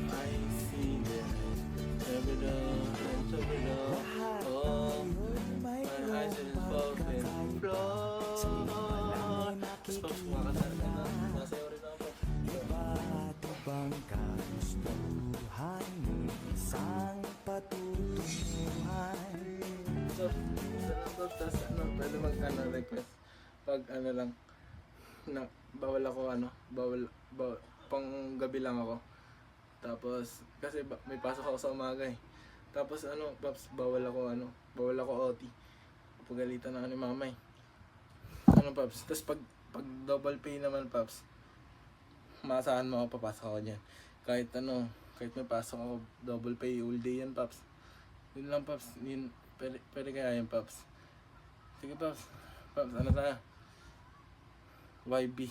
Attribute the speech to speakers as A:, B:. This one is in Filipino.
A: I see that every door, oh, my eyes are involved in flow. Tapos Pops, kumakasal ka na. Nasayaw rin ako, Pops.
B: Iba't ibang kagustuhan, isang patutunguhan.
A: So, tapos pwede request. Pag lang, na, bawal ako bawal, pang gabi lang ako. Tapos, kasi may pasok ako sa umaga eh. Tapos Pops, bawal ako OT. Pagalitan na ako ni mama eh. Pops, tapos pag double pay naman, Pops, maasahan mo ako, papasok ako dyan. Kahit may pasok ako, double pay, all day yan, Pops. Yun lang, Pops, yun, pwede kaya yan, Pops. Sige, Pops, tayo? YB.